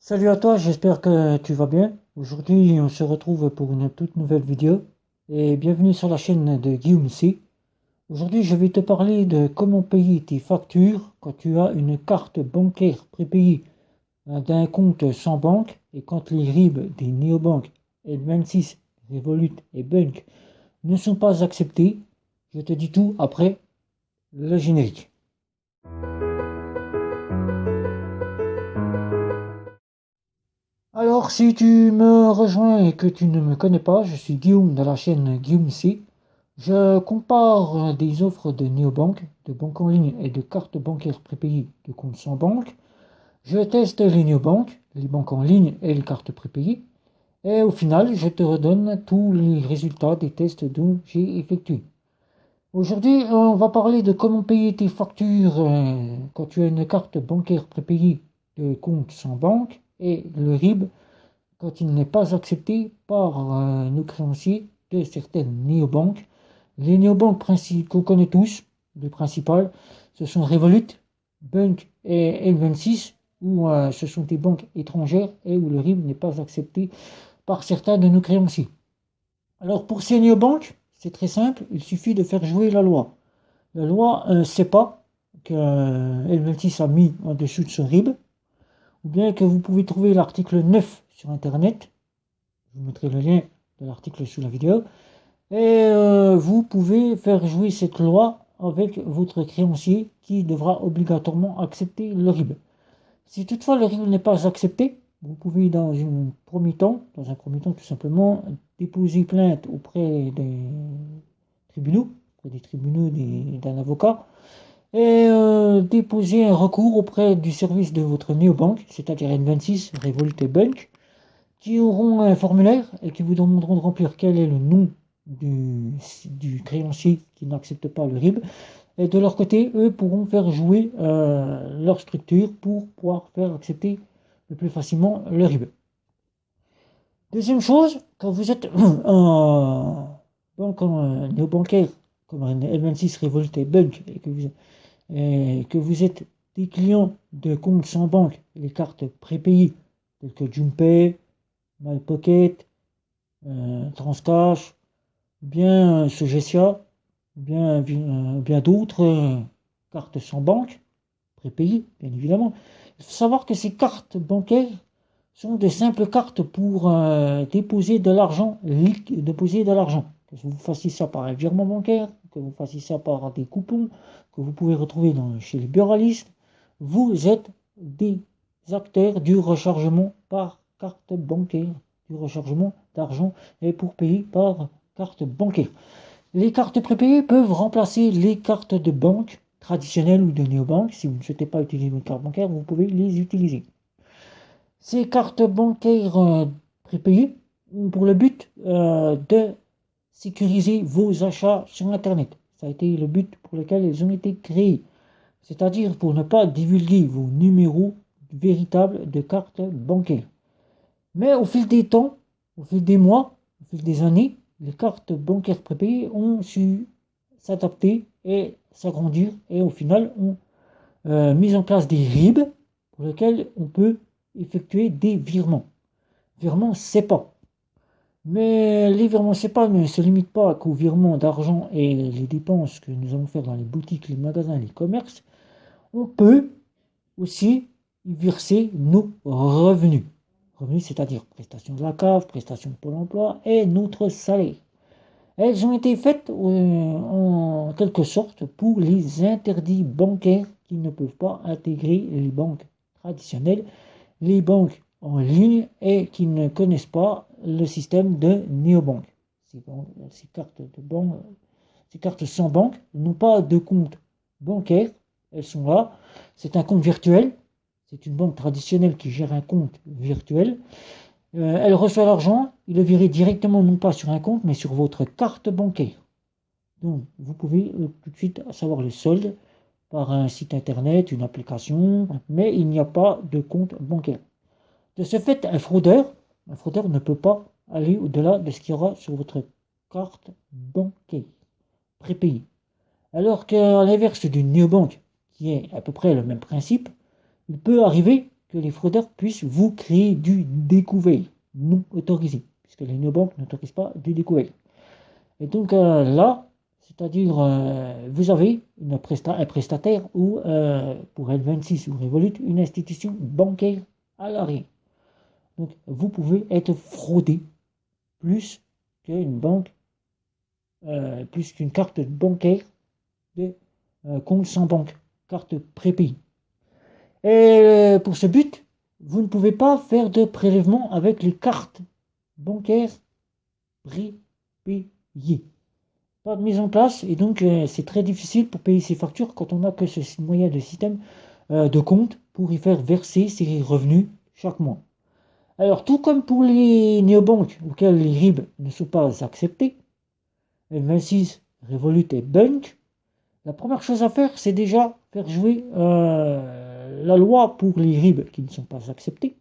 Salut à toi, j'espère que tu vas bien. Aujourd'hui, on se retrouve pour une toute nouvelle vidéo et bienvenue sur la chaîne de Guillaume ici. Aujourd'hui, je vais te parler de comment payer tes factures quand tu as une carte bancaire prépayée d'un compte sans banque et quand les RIB des néobanques L26, Revolut et Bunk ne sont pas acceptés. Je te dis tout après le générique. Alors, si tu me rejoins et que tu ne me connais pas, je suis Guillaume de la chaîne Guillaume C. Je compare des offres de néobanques, de banques en ligne et de cartes bancaires prépayées de comptes sans banque. Je teste les néobanques, les banques en ligne et les cartes prépayées. Et au final, je te redonne tous les résultats des tests dont j'ai effectués. Aujourd'hui, on va parler de comment payer tes factures quand tu as une carte bancaire prépayée de compte sans banque et le RIB quand il n'est pas accepté par nos créanciers de certaines néobanques. Les néobanques qu'on connaît tous, les principales, ce sont Revolut, Bunk et L26, où ce sont des banques étrangères et où le RIB n'est pas accepté par certains de nos créanciers. Alors pour ces néobanques, c'est très simple, il suffit de faire jouer la loi. La loi SEPA, que L26 a mis en dessous de ce RIB, ou bien que vous pouvez trouver l'article 9 sur Internet. Je vous mettrai le lien de l'article sous la vidéo. Et vous pouvez faire jouer cette loi avec votre créancier qui devra obligatoirement accepter le RIB. Si toutefois le RIB n'est pas accepté, vous pouvez dans un premier temps tout simplement déposer plainte auprès des tribunaux d'un avocat, et déposer un recours auprès du service de votre néobanque, c'est-à-dire N26, Revolut et Bunk, qui auront un formulaire et qui vous demanderont de remplir quel est le nom du créancier qui n'accepte pas le RIB. Et de leur côté, eux pourront faire jouer leur structure pour pouvoir faire accepter le plus facilement le RIB. Deuxième chose, quand vous êtes en banque néobancaire comme un L26, Revolut et Bunk et que vous êtes des clients de comptes sans banque, les cartes prépayées telles que Jumpay, MyPocket, Transcash, bien Sogesia, bien d'autres cartes sans banque, prépayées, bien évidemment. Il faut savoir que ces cartes bancaires sont de simples cartes pour déposer de l'argent, Que vous fassiez ça par un virement bancaire, que vous fassiez ça par des coupons, que vous pouvez retrouver chez les buralistes, vous êtes des acteurs du rechargement par carte bancaire, du rechargement d'argent et pour payer par carte bancaire. Les cartes prépayées peuvent remplacer les cartes de banque traditionnelles ou de néobanque. Si vous ne souhaitez pas utiliser votre carte bancaire, vous pouvez les utiliser. Ces cartes bancaires prépayées ont pour le but de sécuriser vos achats sur Internet. Ça a été le but pour lequel elles ont été créées. C'est-à-dire pour ne pas divulguer vos numéros véritables de carte bancaire. Mais au fil des temps, au fil des mois, au fil des années, les cartes bancaires prépayées ont su s'adapter et s'agrandir et au final ont mis en place des RIB pour lesquels on peut effectuer des virements. Virements SEPA. Mais les virements SEPA ne se limitent pas qu'aux virements d'argent et les dépenses que nous allons faire dans les boutiques, les magasins, les commerces. On peut aussi y verser nos revenus. Revenus, c'est-à-dire prestations de la CAF, prestations de Pôle emploi et notre salaire. Elles ont été faites en quelque sorte pour les interdits bancaires qui ne peuvent pas intégrer les banques traditionnelles, les banques en ligne et qui ne connaissent pas le système de néobanque. Ces cartes sans banque n'ont pas de compte bancaire, elles sont là, c'est un compte virtuel, c'est une banque traditionnelle qui gère un compte virtuel. Elle reçoit l'argent, il le vire directement non pas sur un compte mais sur votre carte bancaire. Donc vous pouvez tout de suite savoir le solde par un site internet, une application, mais il n'y a pas de compte bancaire. De ce fait, un fraudeur ne peut pas aller au-delà de ce qu'il y aura sur votre carte bancaire prépayée. Alors qu'à l'inverse d'une néobanque, qui est à peu près le même principe, il peut arriver que les fraudeurs puissent vous créer du découvert non autorisé, puisque les néobanques n'autorisent pas du découvert. Et donc là, c'est-à-dire vous avez un prestataire ou pour L26 ou Revolut, une institution bancaire à l'arrière. Donc vous pouvez être fraudé plus qu'une banque, plus qu'une carte bancaire de compte sans banque, carte prépayée. Et pour ce but, vous ne pouvez pas faire de prélèvement avec les cartes bancaires prépayées. Pas de mise en place, et donc c'est très difficile pour payer ses factures quand on n'a que ce moyen de système de compte pour y faire verser ses revenus chaque mois. Alors, tout comme pour les néobanques auxquelles les RIB ne sont pas acceptés, L26, Revolut et Bunk, la première chose à faire, c'est déjà faire jouer la loi pour les RIB qui ne sont pas acceptés.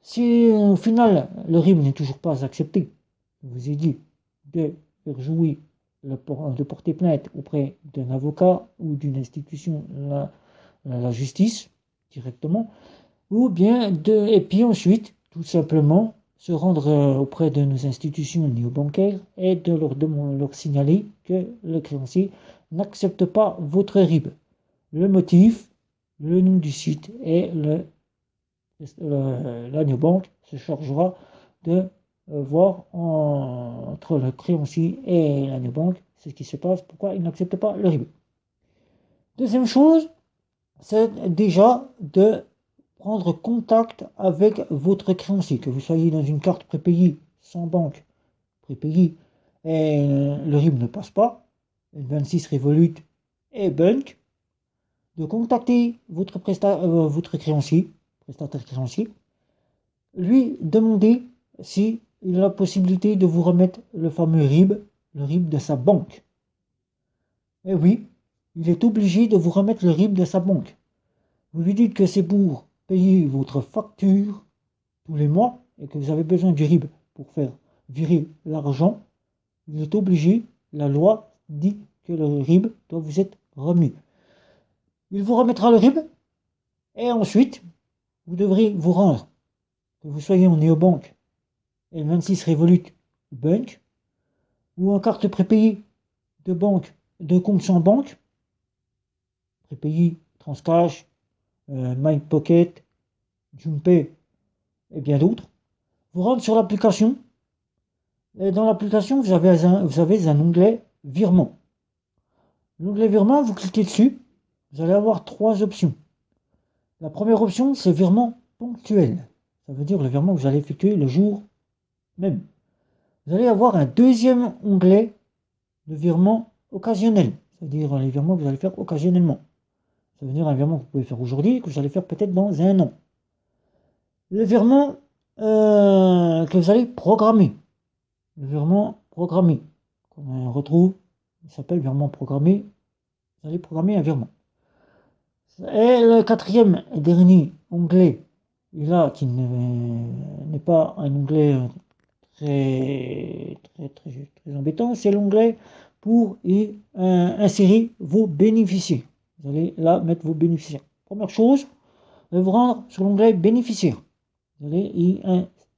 Si au final le RIB n'est toujours pas accepté, je vous ai dit de faire jouer, de porter plainte auprès d'un avocat ou d'une institution, la justice directement, ou bien et puis ensuite, tout simplement, se rendre auprès de nos institutions néobancaires et de leur signaler que le créancier n'accepte pas votre RIB. Le motif, le nom du site et la néobanque se chargera de voir entre le créancier et la néobanque ce qui se passe, pourquoi il n'accepte pas le RIB. Deuxième chose, c'est déjà de prendre contact avec votre créancier, que vous soyez dans une carte prépayée, sans banque, prépayée, et le RIB ne passe pas, L26, Revolut et Bunk, de contacter votre créancier, prestataire créancier, lui demander s'il a la possibilité de vous remettre le fameux RIB, le RIB de sa banque. Et oui, il est obligé de vous remettre le RIB de sa banque. Vous lui dites que c'est pour payer votre facture tous les mois et que vous avez besoin du RIB pour faire virer l'argent. Il est obligé, la loi dit que le RIB doit vous être remis. Il vous remettra le RIB et ensuite, vous devrez vous rendre, que vous soyez en néobanque, L26, Revolut ou Bunk, ou en carte prépayée de banque, de compte sans banque, prépayée, Transcash, MyPocket, Jumpay et bien d'autres. Vous rentrez sur l'application et dans l'application vous avez un onglet virement. L'onglet virement, vous cliquez dessus, vous allez avoir trois options. La première option, c'est virement ponctuel. Ça veut dire le virement que vous allez effectuer le jour même. Vous allez avoir un deuxième onglet de virement occasionnel, c'est-à-dire les virements que vous allez faire occasionnellement. Ça veut dire un virement que vous pouvez faire aujourd'hui et que vous allez faire peut-être dans un an. Le virement que vous allez programmer. Le virement programmé. Qu'on retrouve, il s'appelle virement programmé. Vous allez programmer un virement. Et le quatrième et dernier onglet, et là qui n'est pas un onglet très embêtant, c'est l'onglet pour insérer vos bénéficiaires. Vous allez là mettre vos bénéficiaires. Première chose, vous allez vous rendre sur l'onglet bénéficiaires. Vous allez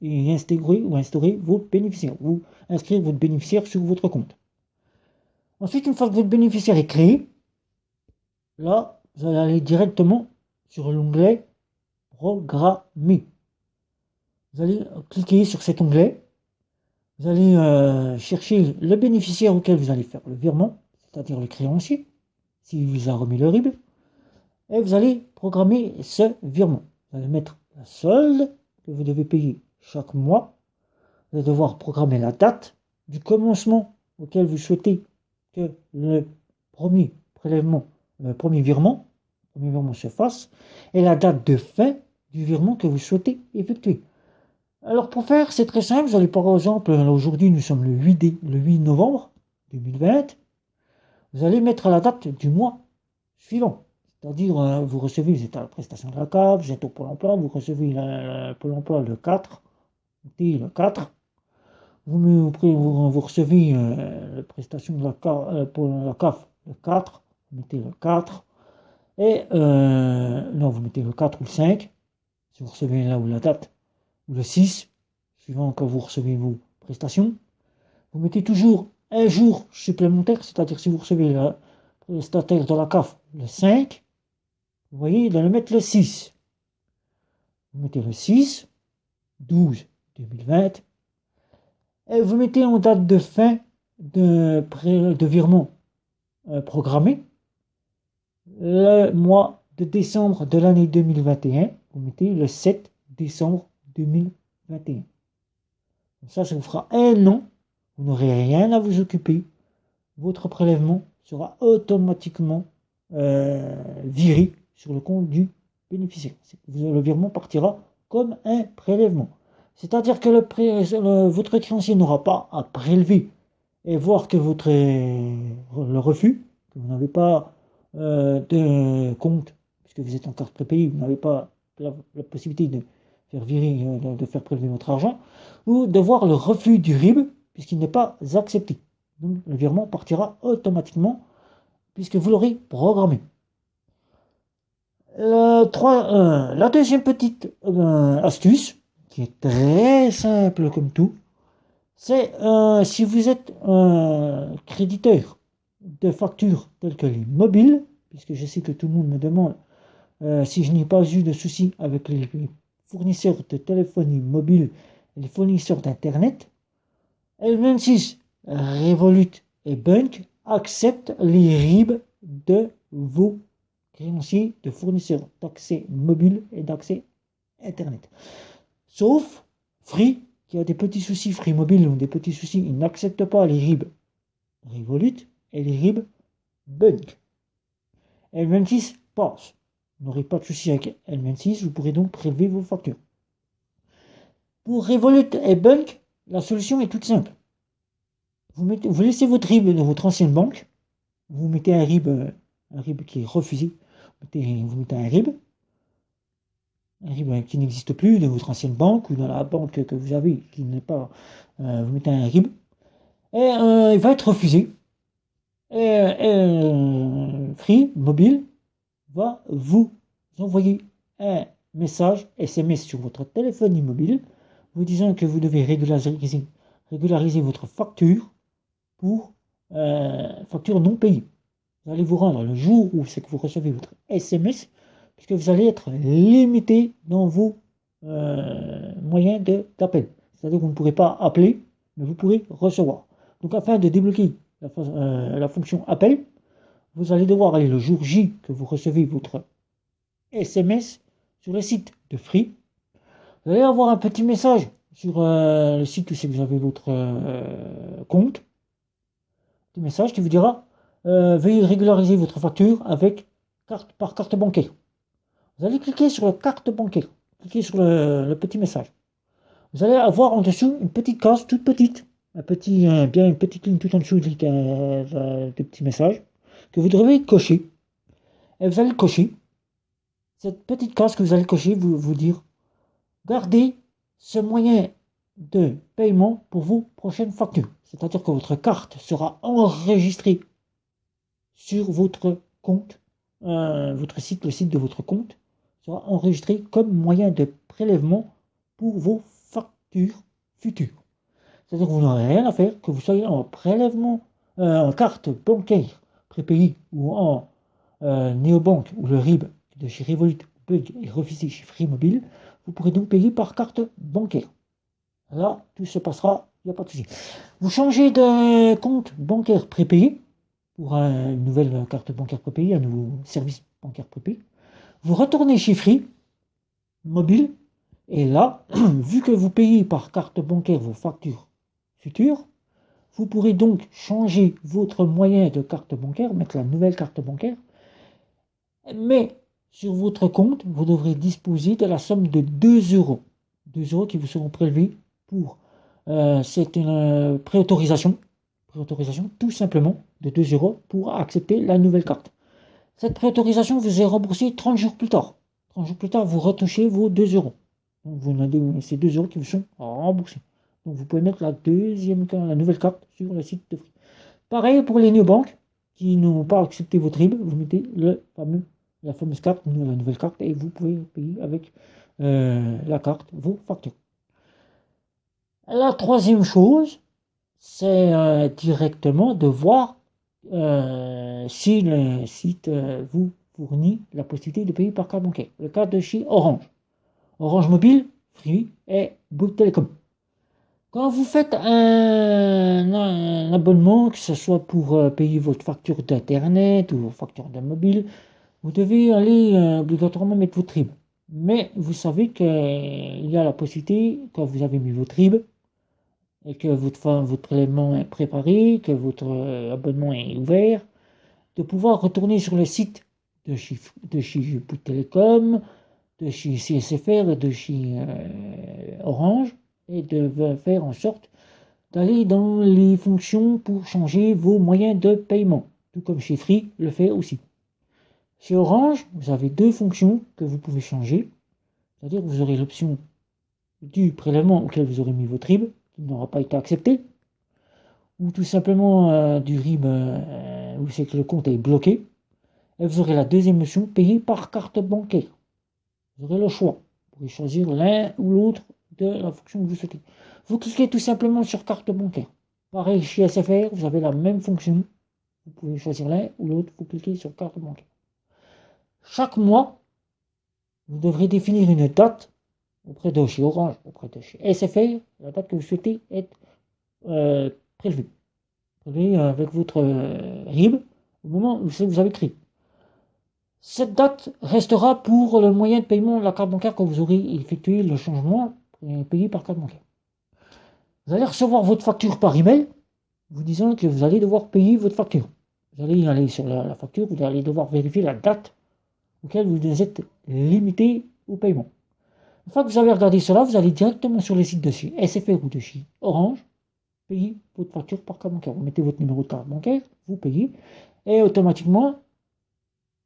y instaurer vos bénéficiaires. Vous inscrire votre bénéficiaire sur votre compte. Ensuite, une fois que votre bénéficiaire est créé, là, vous allez aller directement sur l'onglet programmer. Vous allez cliquer sur cet onglet. Vous allez chercher le bénéficiaire auquel vous allez faire le virement, c'est-à-dire le créancier, s'il vous a remis le RIB, et vous allez programmer ce virement. Vous allez mettre la solde que vous devez payer chaque mois. Vous allez devoir programmer la date du commencement auquel vous souhaitez que le premier prélèvement, le premier virement se fasse, et la date de fin du virement que vous souhaitez effectuer. Alors pour faire, c'est très simple. Vous allez par exemple, aujourd'hui nous sommes le 8 novembre 2020, vous allez mettre la date du mois suivant. C'est-à-dire, vous êtes à la prestation de la CAF, vous êtes au Pôle emploi, vous recevez le Pôle emploi le 4, le 4, vous recevez la prestation de la CAF le 4, vous mettez le 4, et non, vous mettez le 4 ou le 5, si vous recevez là ou la date, ou le 6, suivant quand vous recevez vos prestations, vous mettez toujours un jour supplémentaire, c'est-à-dire si vous recevez le prestataire de la CAF le 5, vous voyez, il doit le mettre le 6. Vous mettez le 6, 12, 2020, et vous mettez en date de fin de virement programmé le mois de décembre de l'année 2021, vous mettez le 7 décembre 2021. Ça vous fera un an, vous n'aurez rien à vous occuper, votre prélèvement sera automatiquement viré sur le compte du bénéficiaire. Le virement partira comme un prélèvement. C'est-à-dire que votre créancier n'aura pas à prélever et voir que le refus, que vous n'avez pas de compte, puisque vous êtes en carte prépayée, vous n'avez pas la possibilité de faire virer, de faire prélever votre argent, ou de voir le refus du RIB, puisqu'il n'est pas accepté. Donc le virement partira automatiquement, puisque vous l'aurez programmé. La deuxième petite astuce, qui est très simple comme tout, c'est si vous êtes créditeur de factures telles que les mobiles, puisque je sais que tout le monde me demande si je n'ai pas eu de soucis avec les fournisseurs de téléphonie mobile et les fournisseurs d'internet, L26, Revolut et Bunk acceptent les RIB de vos créanciers de fournisseurs d'accès mobile et d'accès internet. Sauf Free, qui a des petits soucis, Free Mobile ont des petits soucis, ils n'acceptent pas les RIB Revolut et les RIB Bunk. L26 passe. Vous n'aurez pas de soucis avec L26, vous pourrez donc prélever vos factures. Pour Revolut et Bunk, la solution est toute simple. Vous laissez votre RIB dans votre ancienne banque, vous mettez un RIB qui est refusé, vous mettez un RIB qui n'existe plus dans votre ancienne banque ou dans la banque que vous avez qui n'est pas, vous mettez un RIB et il va être refusé. Free Mobile va vous envoyer un message SMS sur votre téléphone mobile vous disant que vous devez régulariser votre facture pour facture non payée. Vous allez vous rendre le jour où c'est que vous recevez votre SMS, puisque vous allez être limité dans vos moyens d'appel. C'est-à-dire que vous ne pourrez pas appeler, mais vous pourrez recevoir. Donc afin de débloquer la fonction appel, vous allez devoir aller le jour J que vous recevez votre SMS sur le site de Free. Vous allez avoir un petit message sur le site où vous avez votre compte. Un petit message qui vous dira veuillez régulariser votre facture par carte bancaire. Vous allez cliquer sur la carte bancaire. Cliquez sur le petit message. Vous allez avoir en dessous une petite case toute petite. Une petite ligne tout en dessous des petits messages que vous devez cocher. Et vous allez cocher. Cette petite case que vous allez cocher, vous dire gardez ce moyen de paiement pour vos prochaines factures. C'est-à-dire que votre carte sera enregistrée sur votre compte, votre site, le site de votre compte sera enregistré comme moyen de prélèvement pour vos factures futures. C'est-à-dire que vous n'aurez rien à faire, que vous soyez en prélèvement, en carte bancaire prépayée ou en néobanque ou le RIB de chez Revolut est refusé chez Free Mobile, vous pourrez donc payer par carte bancaire. Là, tout se passera, il n'y a pas de souci. Vous changez de compte bancaire prépayé pour une nouvelle carte bancaire prépayée, un nouveau service bancaire prépayé. Vous retournez chez Free Mobile et là, vu que vous payez par carte bancaire vos factures futures, vous pourrez donc changer votre moyen de carte bancaire, mettre la nouvelle carte bancaire, mais sur votre compte, vous devrez disposer de la somme de 2 €. 2 € qui vous seront prélevés pour c'est une préautorisation tout simplement de 2 € pour accepter la nouvelle carte. Cette préautorisation vous est remboursée 30 jours plus tard. 30 jours plus tard, vous retouchez vos 2 €. Donc vous avez ces 2 € qui vous sont remboursés. Donc vous pouvez mettre la nouvelle carte sur le site de Free. Pareil pour les néobanques qui n'ont pas accepté votre RIB, vous mettez la fameuse carte, la nouvelle carte, et vous pouvez payer avec la carte, vos factures. La troisième chose, c'est directement de voir si le site vous fournit la possibilité de payer par carte bancaire. Le cas de chez Orange. Orange Mobile, Free et Bouygues Télécom. Quand vous faites un abonnement, que ce soit pour payer votre facture d'internet ou votre facture de mobile, vous devez aller obligatoirement mettre votre RIB. Mais vous savez qu'il y a la possibilité, quand vous avez mis votre RIB, et que votre prélèvement est préparé, que votre abonnement est ouvert, de pouvoir retourner sur le site de chez Bouygues Télécom, de chez CSFR et de chez Orange, et de faire en sorte d'aller dans les fonctions pour changer vos moyens de paiement, tout comme chez Free le fait aussi. Chez Orange, vous avez deux fonctions que vous pouvez changer, c'est-à-dire que vous aurez l'option du prélèvement auquel vous aurez mis votre RIB, qui n'aura pas été accepté, ou tout simplement du RIB où c'est que le compte est bloqué, et vous aurez la deuxième option, payer par carte bancaire. Vous aurez le choix, vous pouvez choisir l'un ou l'autre de la fonction que vous souhaitez. Vous cliquez tout simplement sur carte bancaire. Pareil chez SFR, vous avez la même fonction, vous pouvez choisir l'un ou l'autre, vous cliquez sur carte bancaire. Chaque mois, vous devrez définir une date auprès de chez Orange, auprès de chez SFR, la date que vous souhaitez être prélevée. Prélevée avec votre RIB au moment où vous avez créé. Cette date restera pour le moyen de paiement de la carte bancaire quand vous aurez effectué le changement et payé par carte bancaire. Vous allez recevoir votre facture par email, vous disant que vous allez devoir payer votre facture. Vous allez aller sur la facture, vous allez devoir vérifier la date auquel vous êtes limité au paiement. Une fois que vous avez regardé cela, vous allez directement sur les sites de chez SFR ou de chez Orange, payer votre facture par carte bancaire. Vous mettez votre numéro de carte bancaire, vous payez, et automatiquement,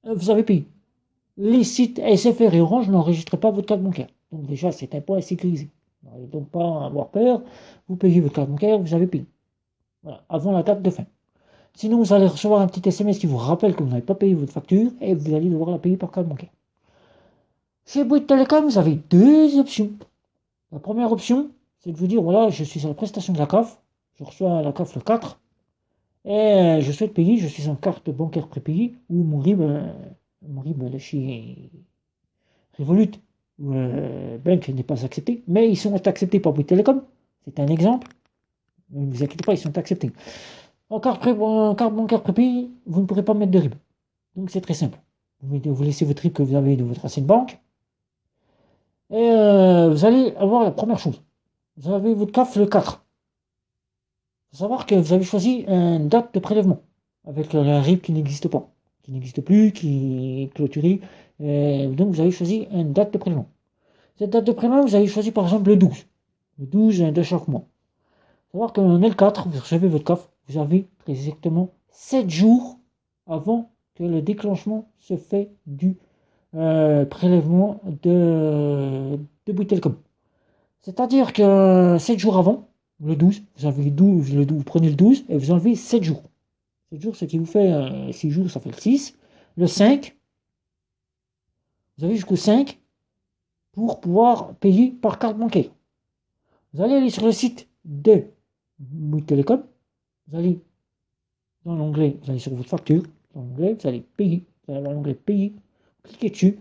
vous avez payé. Les sites SFR et Orange n'enregistrent pas votre carte bancaire. Donc déjà, c'est un point à sécuriser. Vous n'allez donc pas avoir peur, vous payez votre carte bancaire, vous avez payé. Voilà, avant la date de fin. Sinon, vous allez recevoir un petit SMS qui vous rappelle que vous n'avez pas payé votre facture et vous allez devoir la payer par carte bancaire. Chez Bouygues Télécom, vous avez deux options. La première option, c'est de vous dire, voilà, je suis sur la prestation de la CAF, je reçois la CAF le 4, et je souhaite payer, je suis en carte bancaire prépayée, ou mon RIB de chez Revolut ou Bank n'est pas accepté, mais ils sont acceptés par Bouygues Télécom, c'est un exemple, ne vous inquiétez pas, ils sont acceptés. En carte bancaire prépayée, vous ne pourrez pas mettre de RIB, donc c'est très simple. Vous laissez votre RIB que vous avez de votre ancienne banque, et vous allez avoir la première chose. Vous avez votre CAF le 4. Il faut savoir que vous avez choisi une date de prélèvement avec un RIB qui n'existe pas, qui n'existe plus, qui est clôturé. Donc vous avez choisi une date de prélèvement. Cette date de prélèvement, vous avez choisi par exemple le 12. Le 12 de chaque mois. Il faut savoir qu'en L4, vous recevez votre CAF, vous avez exactement 7 jours avant que le déclenchement se fait du prélèvement de Bouygues Télécom. C'est-à-dire que 7 jours avant, le 12, vous prenez le 12 et vous enlevez 7 jours. 7 jours, ce qui vous fait 6 jours, ça fait le 6. Le 5, vous avez jusqu'au 5 pour pouvoir payer par carte bancaire. Vous allez aller sur le site de Bouygues Télécom, vous allez dans l'onglet, vous allez sur votre facture, dans l'onglet, vous allez payer, vous allez dans l'onglet payer, cliquez dessus.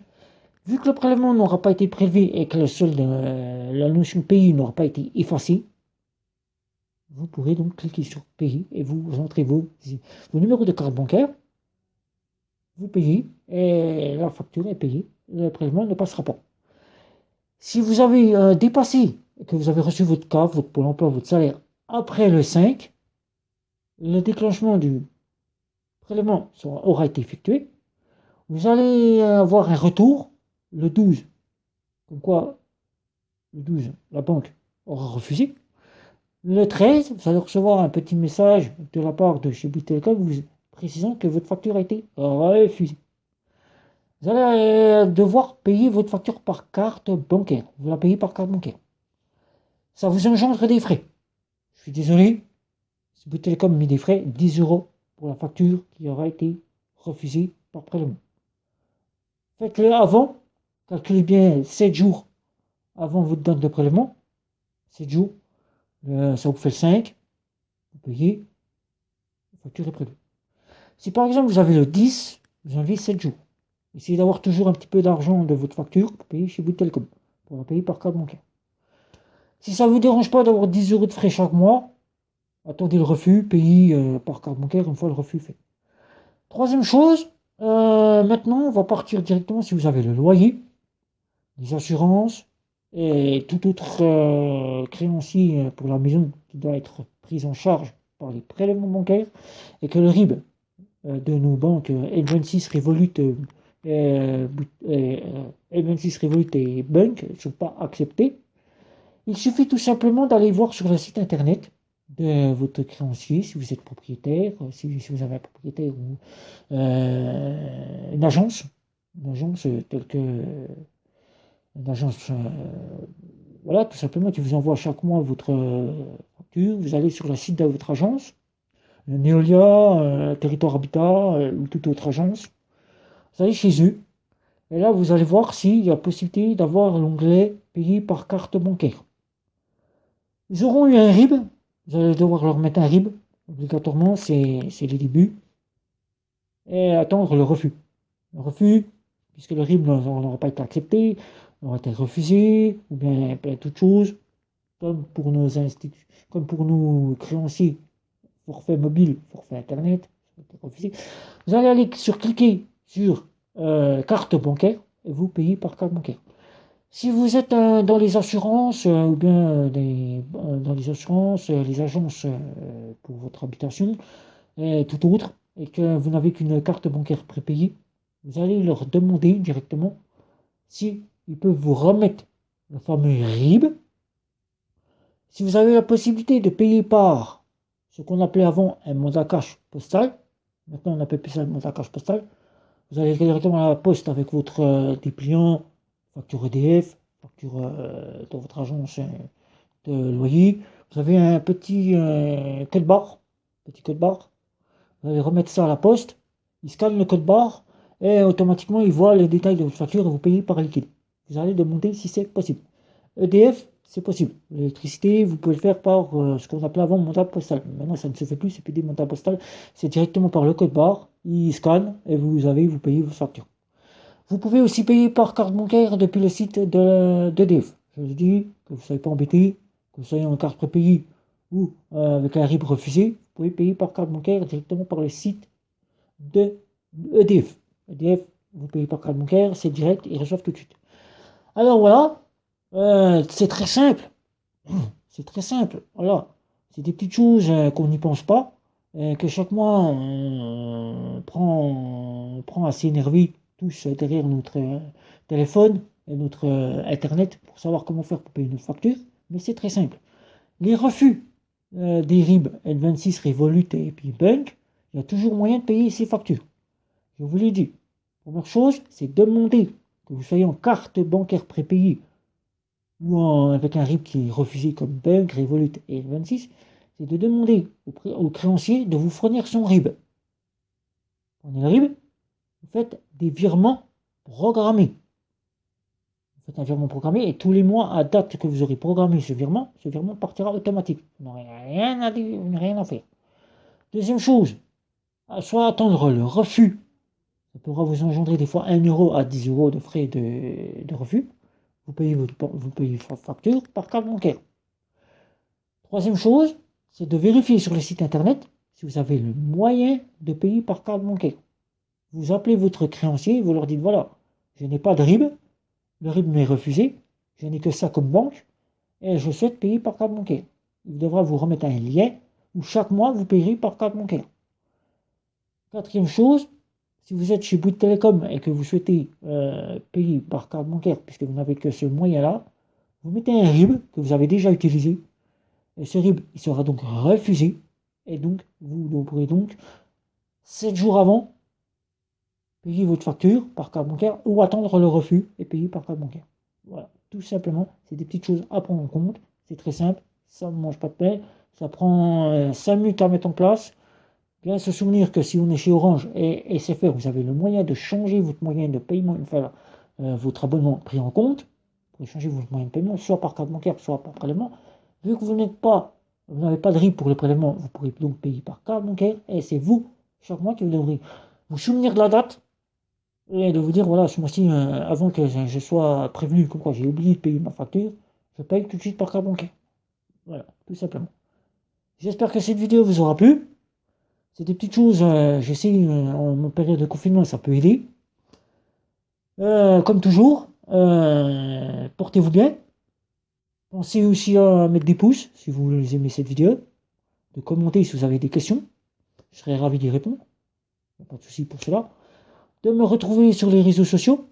Vu que le prélèvement n'aura pas été prélevé et que le solde, la notion payer n'aura pas été effacée, vous pourrez donc cliquer sur payer et vous entrez vos numéros de carte bancaire, vous payez et la facture est payée, le prélèvement ne passera pas. Si vous avez dépassé, que vous avez reçu votre CAF, votre Pôle emploi, votre salaire après le 5, le déclenchement du prélèvement aura été effectué. Vous allez avoir un retour le 12, comme quoi le 12, la banque aura refusé. Le 13, vous allez recevoir un petit message de la part de chez Bouygues Télécom vous précisant que votre facture a été refusée. Vous allez devoir payer votre facture par carte bancaire. Vous la payez par carte bancaire. Ça vous engendre des frais. Je suis désolé, si Bouygues Télécom a mis des frais, 10 € pour la facture qui aura été refusée par prélèvement. Faites-le avant, calculez bien 7 jours avant votre date de prélèvement, 7 jours, ça vous fait le 5, vous payez, la facture est prévue. Si par exemple vous avez le 10, vous avez 7 jours. Essayez d'avoir toujours un petit peu d'argent de votre facture pour payer chez Bouygues Telecom, pour la payer par carte bancaire. Si ça ne vous dérange pas d'avoir 10 euros de frais chaque mois, attendez le refus, payez par carte bancaire une fois le refus fait. Troisième chose, maintenant on va partir directement si vous avez le loyer, les assurances et tout autre créancier pour la maison qui doit être prise en charge par les prélèvements bancaires et que le RIB de nos banques N26 Revolut N26 Revolut et Bank ne sont pas acceptés. Il suffit tout simplement d'aller voir sur le site internet de votre créancier, si vous êtes propriétaire, si vous avez un propriétaire ou une agence telle que une agence, voilà, tout simplement qui vous envoie chaque mois votre facture. Vous allez sur le site de votre agence, Neolia, Territoire Habitat ou toute autre agence. Vous allez chez eux et là vous allez voir s'il y a possibilité d'avoir l'onglet payer par carte bancaire. Ils auront eu un RIB, vous allez devoir leur mettre un RIB, obligatoirement, c'est le début, et attendre le refus. Le refus, puisque le RIB n'aura pas été accepté, aura été refusé, ou bien plein d'autres choses, comme pour nos créanciers, forfait mobile, forfait internet, refusé. Vous allez aller cliquer sur carte bancaire, et vous payez par carte bancaire. Si vous êtes dans les assurances ou bien dans les assurances, les agences pour votre habitation et tout autre, et que vous n'avez qu'une carte bancaire prépayée, vous allez leur demander directement si ils peuvent vous remettre le fameux RIB. Si vous avez la possibilité de payer par ce qu'on appelait avant un mandat cash postal, maintenant on appelle plus ça un mandat cash postal, vous allez directement à la poste avec votre dépliant, facture EDF, facture dans votre agence de loyer. Vous avez un petit code barre. Vous allez remettre ça à la poste. Il scanne le code barre et automatiquement il voit les détails de votre facture et vous payez par liquide. Vous allez demander si c'est possible. EDF, c'est possible. L'électricité, vous pouvez le faire par ce qu'on appelait avant mandat postal. Maintenant, ça ne se fait plus, c'est plus des mandats postales. C'est directement par le code barre. Il scanne et vous payez vos factures. Vous pouvez aussi payer par carte bancaire depuis le site d'EDF. Je vous dis que vous ne soyez pas embêté, que vous soyez en carte prépayée ou avec un RIB refusé, vous pouvez payer par carte bancaire directement par le site de EDF. EDF, vous payez par carte bancaire, c'est direct, ils reçoivent tout de suite. Alors voilà, c'est très simple. C'est très simple. Voilà, c'est des petites choses qu'on n'y pense pas, que chaque mois on prend à s'énerver tous derrière notre téléphone et notre internet pour savoir comment faire pour payer nos factures, mais c'est très simple. Les refus des RIB, N26, Revolut et puis Bank, il y a toujours moyen de payer ces factures. Je vous l'ai dit. Première chose, c'est demander que vous soyez en carte bancaire prépayée ou avec un RIB qui est refusé comme Bank, Revolut et N26, c'est de demander au créancier de vous fournir son RIB. Prenez le RIB, vous faites des virements programmés. Vous faites un virement programmé et tous les mois, à date que vous aurez programmé ce virement partira automatique. Vous n'aurez rien à faire. Deuxième chose, soit attendre le refus. Ça pourra vous engendrer des fois 1 euro à 10 euros de frais de refus. Vous payez votre facture par carte bancaire. Troisième chose, c'est de vérifier sur le site internet si vous avez le moyen de payer par carte bancaire. Vous appelez votre créancier, vous leur dites voilà, je n'ai pas de RIB, le RIB m'est refusé, je n'ai que ça comme banque, et je souhaite payer par carte bancaire. Il devra vous remettre un lien où chaque mois vous payerez par carte bancaire. Quatrième chose, si vous êtes chez Bouygues Telecom et que vous souhaitez payer par carte bancaire, puisque vous n'avez que ce moyen-là, vous mettez un RIB que vous avez déjà utilisé, et ce RIB il sera donc refusé, et donc vous devrez donc 7 jours avant payer votre facture par carte bancaire ou attendre le refus et payer par carte bancaire. Voilà, tout simplement, c'est des petites choses à prendre en compte, c'est très simple, ça ne mange pas de pain, ça prend 5 minutes à mettre en place. Bien se souvenir que si on est chez Orange et SFR, vous avez le moyen de changer votre moyen de paiement une fois votre abonnement pris en compte pour échanger vos moyens de paiement, soit par carte bancaire, soit par prélèvement. Vu que vous n'avez pas de RIB pour le prélèvement, vous pourrez donc payer par carte bancaire, et c'est vous, chaque mois, qui vous devrez vous souvenir de la date, et de vous dire, voilà, ce mois-ci, avant que je sois prévenu, comme quoi j'ai oublié de payer ma facture, je paye tout de suite par carte bancaire. Voilà, tout simplement. J'espère que cette vidéo vous aura plu. C'est des petites choses, j'essaie, en période de confinement, ça peut aider. Comme toujours, portez-vous bien. Pensez aussi à mettre des pouces si vous aimez cette vidéo, de commenter si vous avez des questions. Je serai ravi d'y répondre. Pas de souci pour cela. De me retrouver sur les réseaux sociaux,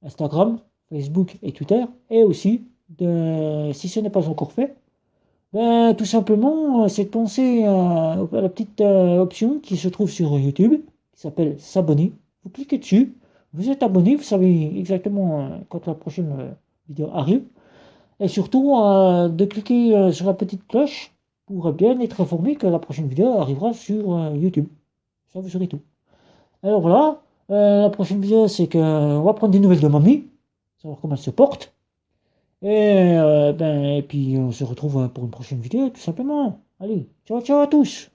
Instagram, Facebook et Twitter. Et aussi, si ce n'est pas encore fait, tout simplement, c'est de penser à la petite option qui se trouve sur YouTube, qui s'appelle s'abonner. Vous cliquez dessus, vous êtes abonné, vous savez exactement quand la prochaine vidéo arrive. Et surtout, de cliquer sur la petite cloche pour bien être informé que la prochaine vidéo arrivera sur YouTube. Ça, vous saurez tout. Alors voilà, la prochaine vidéo, c'est qu'on va prendre des nouvelles de mamie, savoir comment elle se porte. Et puis on se retrouve pour une prochaine vidéo, tout simplement. Allez, ciao ciao à tous!